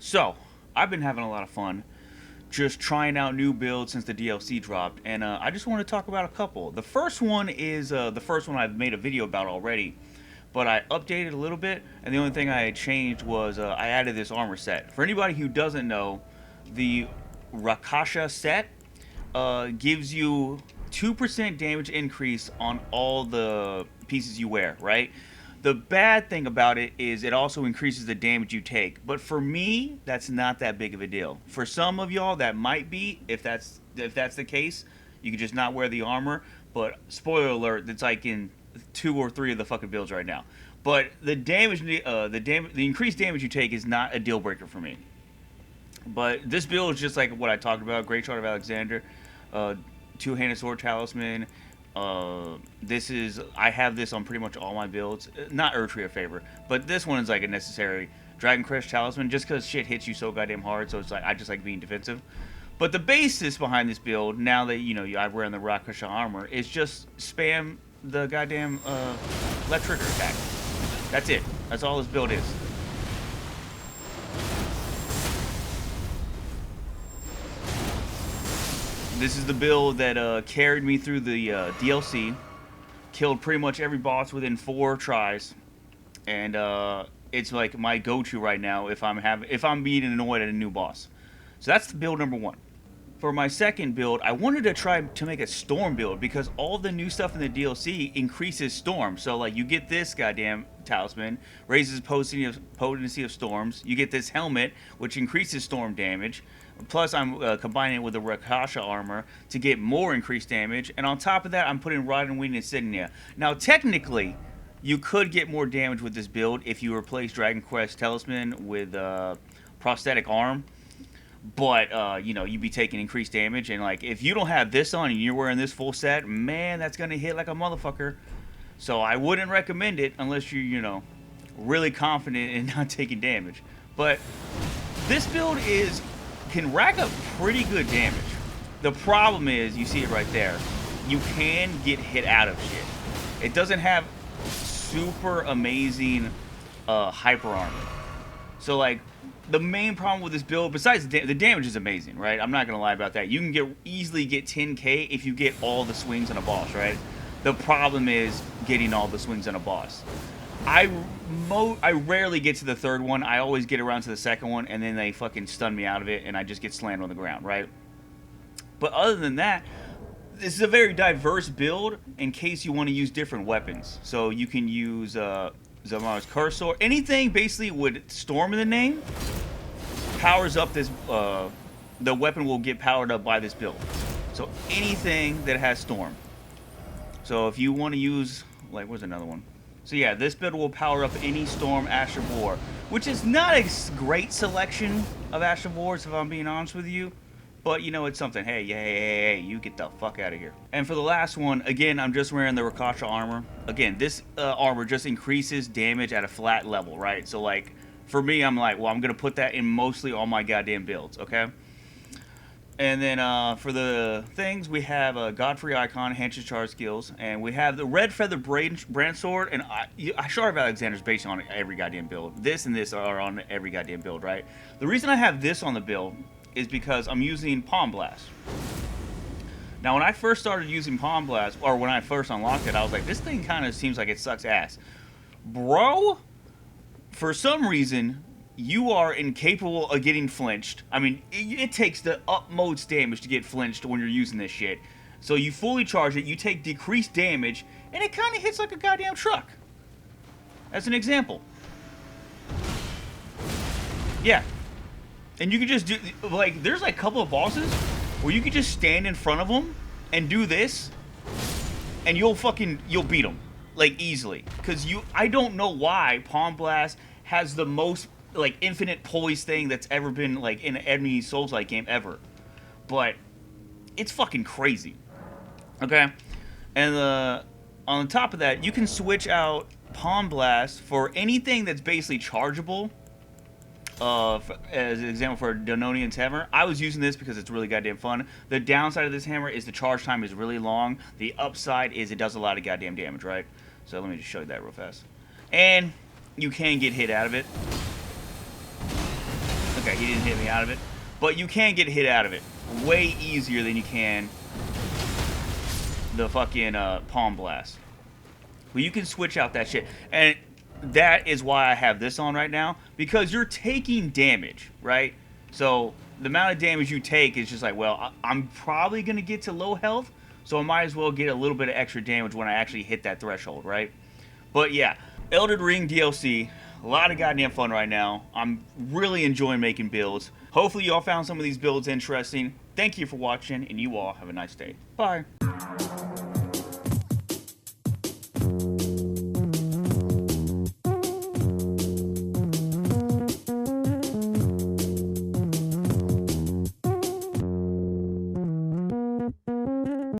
So, I've been having a lot of fun just trying out new builds since the DLC dropped, and I just want to talk about a couple. The first one is the first one I've made a video about already, but I updated a little bit, and the only thing I had changed was I added this armor set. For anybody who doesn't know, the Rakasha set gives you 2% damage increase on all the pieces you wear, right? The bad thing about it is it also increases the damage you take. But for me, that's not that big of a deal. For some of y'all, that might be. If that's the case, you can just not wear the armor. But spoiler alert, it's like in 2 or 3 of the fucking builds right now. But the increased damage you take is not a deal breaker for me. But this build is just like what I talked about: Great Shard of Alexander, uh, two-handed sword talisman. I have this on pretty much all my builds. Not Erdtree a favor, but this one is like a necessary. Dragon Crest talisman, just because shit hits you so goddamn hard, so it's like I just like being defensive. But the basis behind this build, now that I'm wearing the Rakasha armor, is just spam the goddamn left trigger attack. That's it. That's all this build is. This is the build that carried me through the DLC, killed pretty much every boss within 4 tries, and it's like my go-to right now if I'm being annoyed at a new boss. So that's the build number one. For my second build, I wanted to try to make a storm build because all the new stuff in the DLC increases storm. So like you get this goddamn talisman, raises potency of storms. You get this helmet, which increases storm damage. Plus, I'm combining it with the Rakasha armor to get more increased damage. And on top of that, I'm putting Rod and Wing Insignia. Now, technically, you could get more damage with this build if you replace Dragon Quest Talisman with prosthetic arm. But you'd be taking increased damage, and like if you don't have this on and you're wearing this full set, man, that's gonna hit like a motherfucker. So I wouldn't recommend it unless you're really confident in not taking damage. But this build can rack up pretty good damage. The problem is, you see it right there, you can get hit out of shit. It doesn't have super amazing hyper armor. So like the main problem with this build, besides the damage is amazing, right? I'm not gonna lie about that. You can easily get 10k if you get all the swings on a boss, right? The problem is getting all the swings on a boss. I rarely get to the third one. I always get around to the second one, and then they fucking stun me out of it, and I just get slammed on the ground, right? But other than that, this is a very diverse build in case you want to use different weapons. So you can use Zamar's Cursor. Anything basically with Storm in the name powers up this. The weapon will get powered up by this build. So anything that has Storm. So if you want to use, like, where's another one? So yeah, this build will power up any Storm Ash of War, which is not a great selection of Ash of Wars, if I'm being honest with you. But it's something. Hey, you get the fuck out of here. And for the last one, again, I'm just wearing the Rakasha armor. Again, this armor just increases damage at a flat level, right? So like, for me, I'm like, well, I'm gonna put that in mostly all my goddamn builds, okay? And then for the things, we have a Godfrey Icon, Hench's Charge Skills, and we have the Red Feather Brand Sword, and Shard of Alexander's based on every goddamn build. This and this are on every goddamn build, right? The reason I have this on the build is because I'm using Palm Blast. Now, when I first started using Palm Blast, or when I first unlocked it, I was like, this thing kind of seems like it sucks ass. Bro, for some reason, you are incapable of getting flinched. I mean, it takes the utmost damage to get flinched when you're using this shit. So you fully charge it, you take decreased damage, and it kind of hits like a goddamn truck. As an example. Yeah. And you can just do, like, there's like a couple of bosses where you can just stand in front of them and do this, and you'll beat them, like, easily. Because I don't know why Palm Blast has the most, like, infinite poise thing that's ever been, like, in any Souls-like game ever. But it's fucking crazy. Okay? And on top of that, you can switch out Palm Blast for anything that's basically chargeable. As an example for Dononian's Hammer, I was using this because it's really goddamn fun. The downside of this hammer is the charge time is really long. The upside is it does a lot of goddamn damage, right? So let me just show you that real fast. And you can get hit out of it. Okay, he didn't hit me out of it. But you can get hit out of it way easier than you can the fucking Palm Blast. Well, you can switch out that shit. And that is why I have this on right now. Because you're taking damage, right? So the amount of damage you take is just like, well, I'm probably going to get to low health. So I might as well get a little bit of extra damage when I actually hit that threshold, right? But yeah, Elden Ring DLC. A lot of goddamn fun right now. I'm really enjoying making builds. Hopefully you all found some of these builds interesting. Thank you for watching, and you all have a nice day. Bye.